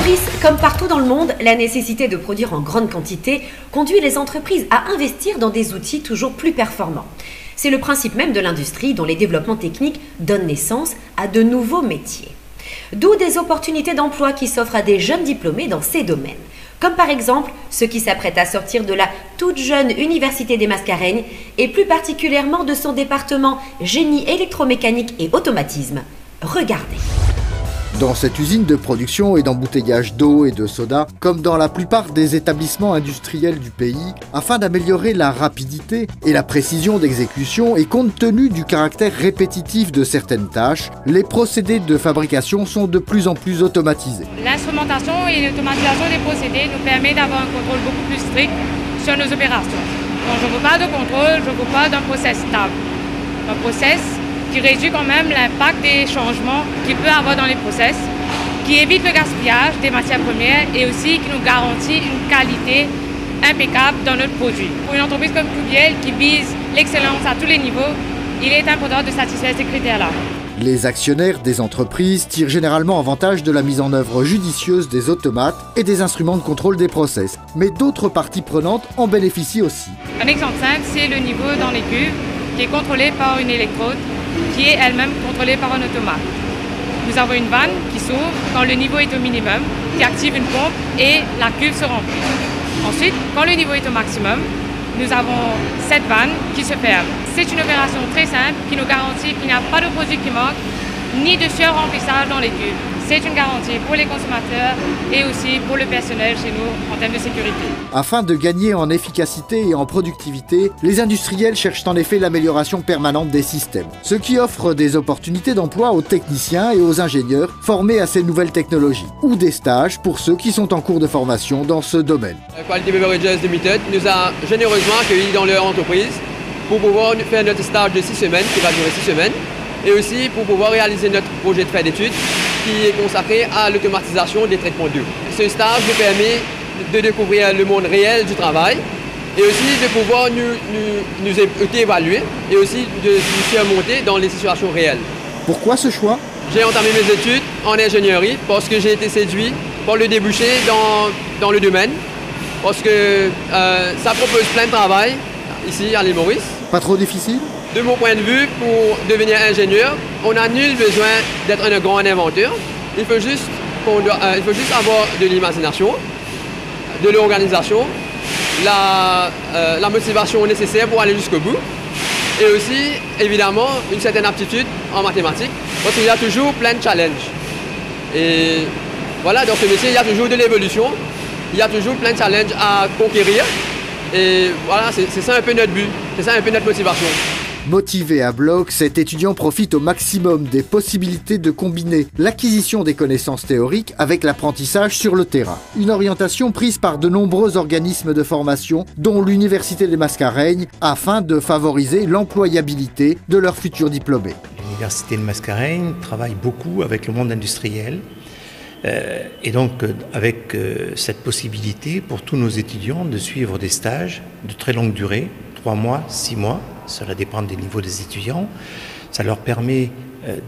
Maurice, comme partout dans le monde, la nécessité de produire en grande quantité conduit les entreprises à investir dans des outils toujours plus performants. C'est le principe même de l'industrie dont les développements techniques donnent naissance à de nouveaux métiers. D'où des opportunités d'emploi qui s'offrent à des jeunes diplômés dans ces domaines. Comme par exemple ceux qui s'apprêtent à sortir de la toute jeune Université des Mascareignes et plus particulièrement de son département génie électromécanique et automatisme. Regardez. Dans cette usine de production et d'embouteillage d'eau et de soda, comme dans la plupart des établissements industriels du pays, afin d'améliorer la rapidité et la précision d'exécution et compte tenu du caractère répétitif de certaines tâches, les procédés de fabrication sont de plus en plus automatisés. L'instrumentation et l'automatisation des procédés nous permet d'avoir un contrôle beaucoup plus strict sur nos opérations. Donc je ne veux pas de contrôle, je ne veux pas d'un process stable. Un process qui réduit quand même l'impact des changements qu'il peut avoir dans les process, qui évite le gaspillage des matières premières et aussi qui nous garantit une qualité impeccable dans notre produit. Pour une entreprise comme Cubiel qui vise l'excellence à tous les niveaux, il est important de satisfaire ces critères-là. Les actionnaires des entreprises tirent généralement avantage de la mise en œuvre judicieuse des automates et des instruments de contrôle des process. Mais d'autres parties prenantes en bénéficient aussi. Un exemple simple, c'est le niveau dans les cuves qui est contrôlé par une électrode qui est elle-même contrôlée par un automate. Nous avons une vanne qui s'ouvre quand le niveau est au minimum, qui active une pompe et la cuve se remplit. Ensuite, quand le niveau est au maximum, nous avons cette vanne qui se ferme. C'est une opération très simple qui nous garantit qu'il n'y a pas de produit qui manque, ni de surremplissage dans les cuves. C'est une garantie pour les consommateurs et aussi pour le personnel chez nous en termes de sécurité. Afin de gagner en efficacité et en productivité, les industriels cherchent en effet l'amélioration permanente des systèmes, ce qui offre des opportunités d'emploi aux techniciens et aux ingénieurs formés à ces nouvelles technologies, ou des stages pour ceux qui sont en cours de formation dans ce domaine. Quality Beverages Limited nous a généreusement accueillis dans leur entreprise pour pouvoir faire notre stage de 6 semaines, qui va durer 6 semaines, et aussi pour pouvoir réaliser notre projet de fin d'études qui est consacré à l'automatisation des traitements d'eau. Ce stage nous permet de découvrir le monde réel du travail et aussi de pouvoir nous évaluer et aussi de nous faire monter dans les situations réelles. Pourquoi ce choix? J'ai entamé mes études en ingénierie parce que j'ai été séduit par le débouché dans le domaine, parce que ça propose plein de travail ici à l'île Maurice. Pas trop difficile? De mon point de vue, pour devenir ingénieur, on n'a nul besoin d'être un grand inventeur. Il faut juste avoir de l'imagination, de l'organisation, la motivation nécessaire pour aller jusqu'au bout. Et aussi, évidemment, une certaine aptitude en mathématiques, parce qu'il y a toujours plein de challenges. Et voilà, dans ce métier, il y a toujours de l'évolution, il y a toujours plein de challenges à conquérir. Et voilà, c'est ça un peu notre but, c'est ça un peu notre motivation. Motivé à bloc, cet étudiant profite au maximum des possibilités de combiner l'acquisition des connaissances théoriques avec l'apprentissage sur le terrain. Une orientation prise par de nombreux organismes de formation, dont l'Université des Mascareignes, afin de favoriser l'employabilité de leurs futurs diplômés. L'Université des Mascareignes travaille beaucoup avec le monde industriel. Et donc avec cette possibilité pour tous nos étudiants de suivre des stages de très longue durée, 3 mois, 6 mois, cela dépend des niveaux des étudiants. Ça leur permet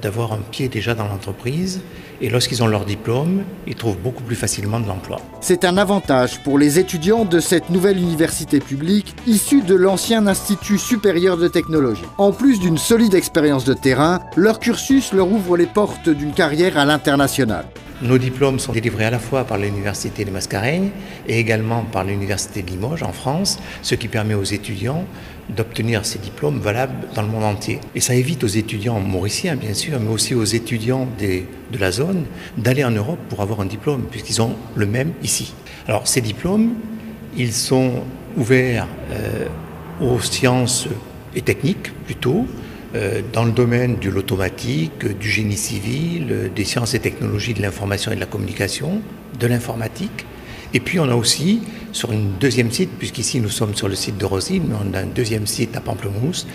d'avoir un pied déjà dans l'entreprise et lorsqu'ils ont leur diplôme, ils trouvent beaucoup plus facilement de l'emploi. C'est un avantage pour les étudiants de cette nouvelle université publique issue de l'ancien Institut supérieur de technologie. En plus d'une solide expérience de terrain, leur cursus leur ouvre les portes d'une carrière à l'international. Nos diplômes sont délivrés à la fois par l'Université des Mascareignes et également par l'Université de Limoges en France, ce qui permet aux étudiants d'obtenir ces diplômes valables dans le monde entier. Et ça évite aux étudiants mauriciens, bien sûr, mais aussi aux étudiants de la zone d'aller en Europe pour avoir un diplôme, puisqu'ils ont le même ici. Alors ces diplômes, ils sont ouverts aux sciences et techniques plutôt, dans le domaine de l'automatique, du génie civil, des sciences et technologies de l'information et de la communication, de l'informatique. Et puis on a aussi, sur un deuxième site, puisqu'ici nous sommes sur le site de Rosine, mais on a un deuxième site à Pamplemousse,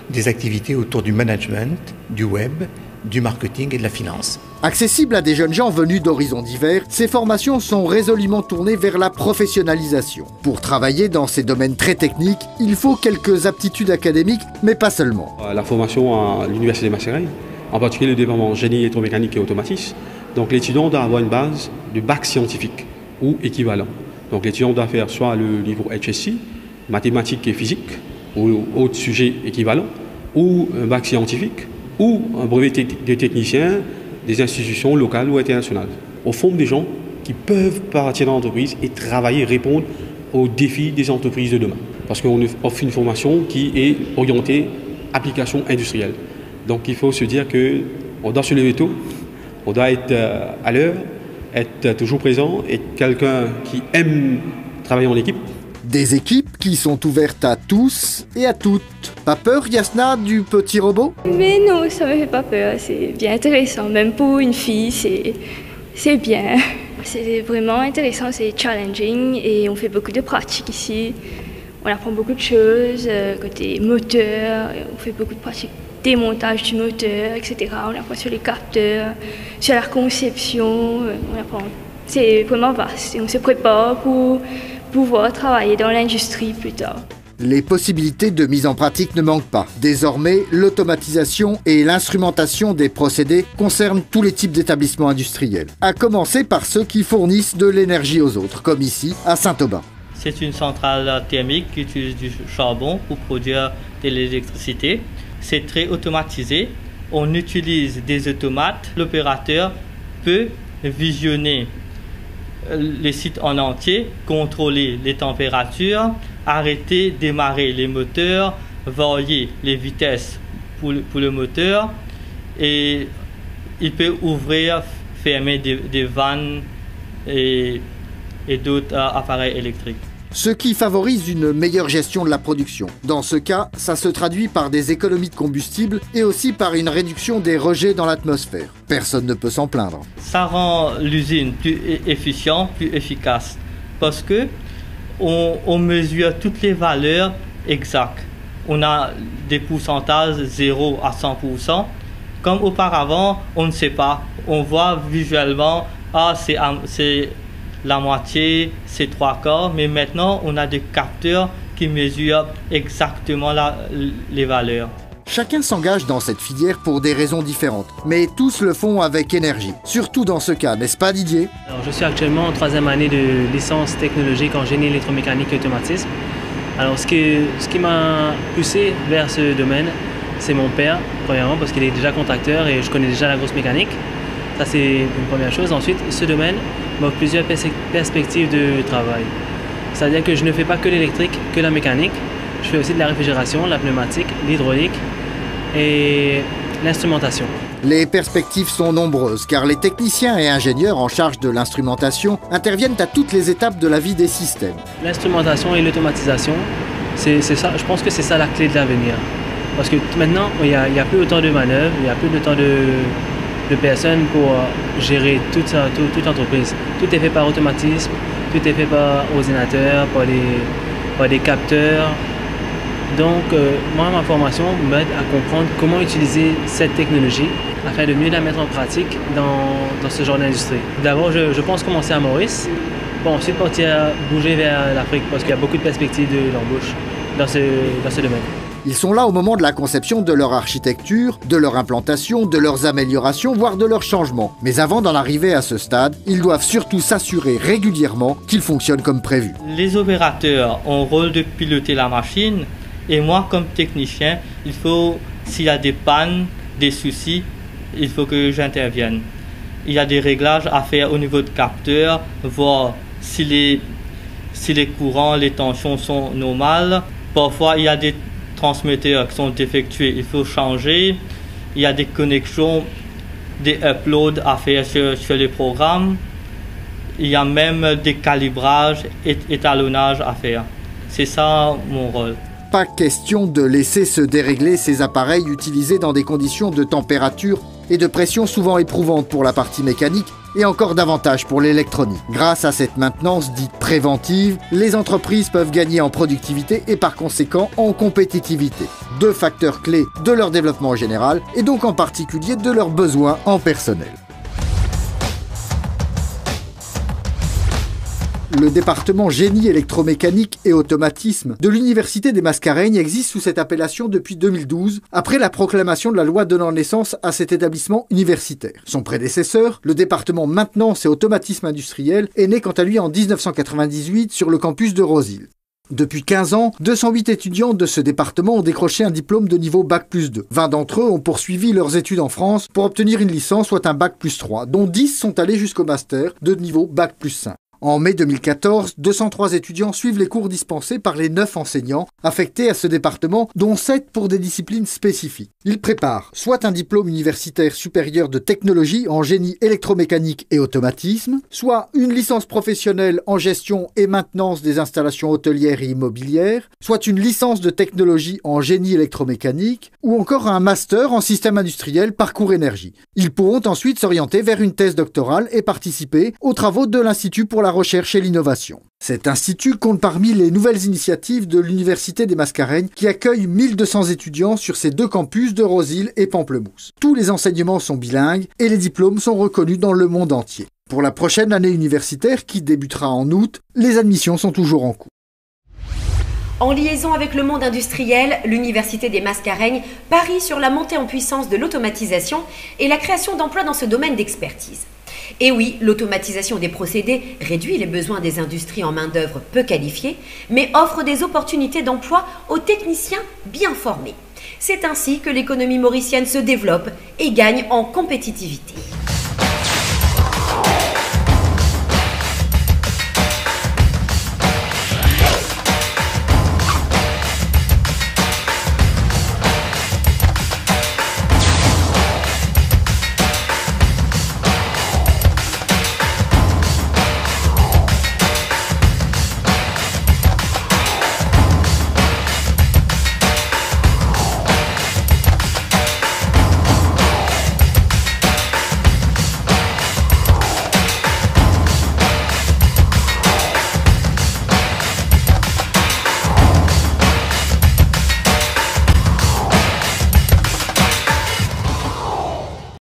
des activités autour du management, du web, du marketing et de la finance. Accessibles à des jeunes gens venus d'horizons divers, ces formations sont résolument tournées vers la professionnalisation. Pour travailler dans ces domaines très techniques, il faut quelques aptitudes académiques, mais pas seulement. La formation à l'Université des Mascareignes, en particulier le département génie électromécanique et automatisme, Donc l'étudiant doit avoir une base de bac scientifique ou équivalent. Donc l'étudiant doit faire soit le niveau HSC, mathématiques et physique, ou autres sujets équivalents, ou un bac scientifique, ou un brevet de technicien des institutions locales ou internationales. On forme des gens qui peuvent partir dans l'entreprise et travailler, répondre aux défis des entreprises de demain. Parce qu'on offre une formation qui est orientée application industrielle. Donc il faut se dire qu'on doit se lever tôt, on doit être à l'heure, être toujours présent, être quelqu'un qui aime travailler en équipe. Des équipes qui sont ouvertes à tous et à toutes. Pas peur, Yasna, du petit robot? Mais non, ça me fait pas peur, c'est bien intéressant. Même pour une fille, c'est bien. C'est vraiment intéressant, c'est challenging et on fait beaucoup de pratiques ici. On apprend beaucoup de choses, côté moteur, on fait beaucoup de pratiques, démontage du moteur, etc. On apprend sur les capteurs, sur la conception, on apprend. C'est vraiment vaste et on se prépare pour pouvoir travailler dans l'industrie plus tard. Les possibilités de mise en pratique ne manquent pas. Désormais, l'automatisation et l'instrumentation des procédés concernent tous les types d'établissements industriels, à commencer par ceux qui fournissent de l'énergie aux autres, comme ici à Saint-Aubin. C'est une centrale thermique qui utilise du charbon pour produire de l'électricité. C'est très automatisé. On utilise des automates. L'opérateur peut visionner les sites en entier, contrôler les températures, arrêter, démarrer les moteurs, varier les vitesses pour le moteur et il peut ouvrir, fermer des vannes et d'autres appareils électriques. Ce qui favorise une meilleure gestion de la production. Dans ce cas, ça se traduit par des économies de combustible et aussi par une réduction des rejets dans l'atmosphère. Personne ne peut s'en plaindre. Ça rend l'usine plus efficiente, plus efficace, parce que on mesure toutes les valeurs exactes. On a des pourcentages 0 à 100%. Comme auparavant, on ne sait pas. On voit visuellement, c'est la moitié, c'est 3/4, mais maintenant on a des capteurs qui mesurent exactement les valeurs. Chacun s'engage dans cette filière pour des raisons différentes, mais tous le font avec énergie. Surtout dans ce cas, n'est-ce pas Didier? Alors, je suis actuellement en 3e année de licence technologique en génie électromécanique et automatisme. Alors ce qui m'a poussé vers ce domaine, c'est mon père, premièrement, parce qu'il est déjà contracteur et je connais déjà la grosse mécanique. Ça c'est une première chose. Ensuite, ce domaine m'offre plusieurs perspectives de travail. C'est-à-dire que je ne fais pas que l'électrique, que la mécanique. Je fais aussi de la réfrigération, la pneumatique, l'hydraulique et l'instrumentation. Les perspectives sont nombreuses car les techniciens et ingénieurs en charge de l'instrumentation interviennent à toutes les étapes de la vie des systèmes. L'instrumentation et l'automatisation, c'est ça, je pense que c'est ça la clé de l'avenir. Parce que maintenant, il n'y a plus autant de manœuvres, il n'y a plus autant de personnes pour gérer toute l'entreprise. Tout est fait par automatisme, tout est fait par ordinateur, par des capteurs. Donc, moi, ma formation m'aide à comprendre comment utiliser cette technologie afin de mieux la mettre en pratique dans ce genre d'industrie. D'abord, je pense commencer à Maurice, pour ensuite bouger vers l'Afrique parce qu'il y a beaucoup de perspectives d'embauche dans ce domaine. Ils sont là au moment de la conception de leur architecture, de leur implantation, de leurs améliorations, voire de leurs changements. Mais avant d'en arriver à ce stade, ils doivent surtout s'assurer régulièrement qu'ils fonctionnent comme prévu. Les opérateurs ont le rôle de piloter la machine et moi, comme technicien, s'il y a des pannes, des soucis, il faut que j'intervienne. Il y a des réglages à faire au niveau de capteurs, voir si les courants, les tensions sont normales. Parfois, il y a des transmetteurs qui sont défectueux, il faut changer. Il y a des connexions, des uploads à faire sur les programmes. Il y a même des calibrages et étalonnages à faire. C'est ça mon rôle. Pas question de laisser se dérégler ces appareils utilisés dans des conditions de température et de pression souvent éprouvantes pour la partie mécanique et encore davantage pour l'électronique. Grâce à cette maintenance dite préventive, les entreprises peuvent gagner en productivité et par conséquent en compétitivité. Deux facteurs clés de leur développement général et donc en particulier de leurs besoins en personnel. Le département génie électromécanique et automatisme de l'Université des Mascareignes existe sous cette appellation depuis 2012, après la proclamation de la loi donnant naissance à cet établissement universitaire. Son prédécesseur, le département maintenance et automatisme industriel, est né quant à lui en 1998 sur le campus de Rosille. Depuis 15 ans, 208 étudiants de ce département ont décroché un diplôme de niveau Bac+2. 20 d'entre eux ont poursuivi leurs études en France pour obtenir une licence, soit un Bac+3, dont 10 sont allés jusqu'au master de niveau Bac+5. En mai 2014, 203 étudiants suivent les cours dispensés par les 9 enseignants affectés à ce département, dont 7 pour des disciplines spécifiques. Ils préparent soit un diplôme universitaire supérieur de technologie en génie électromécanique et automatisme, soit une licence professionnelle en gestion et maintenance des installations hôtelières et immobilières, soit une licence de technologie en génie électromécanique, ou encore un master en système industriel parcours énergie. Ils pourront ensuite s'orienter vers une thèse doctorale et participer aux travaux de l'Institut pour la recherche et l'innovation. Cet institut compte parmi les nouvelles initiatives de l'Université des Mascareignes qui accueille 1200 étudiants sur ses 2 campus de Rosille et Pamplemousse. Tous les enseignements sont bilingues et les diplômes sont reconnus dans le monde entier. Pour la prochaine année universitaire qui débutera en août, les admissions sont toujours en cours. En liaison avec le monde industriel, l'Université des Mascareignes parie sur la montée en puissance de l'automatisation et la création d'emplois dans ce domaine d'expertise. Et oui, l'automatisation des procédés réduit les besoins des industries en main-d'œuvre peu qualifiée, mais offre des opportunités d'emploi aux techniciens bien formés. C'est ainsi que l'économie mauricienne se développe et gagne en compétitivité.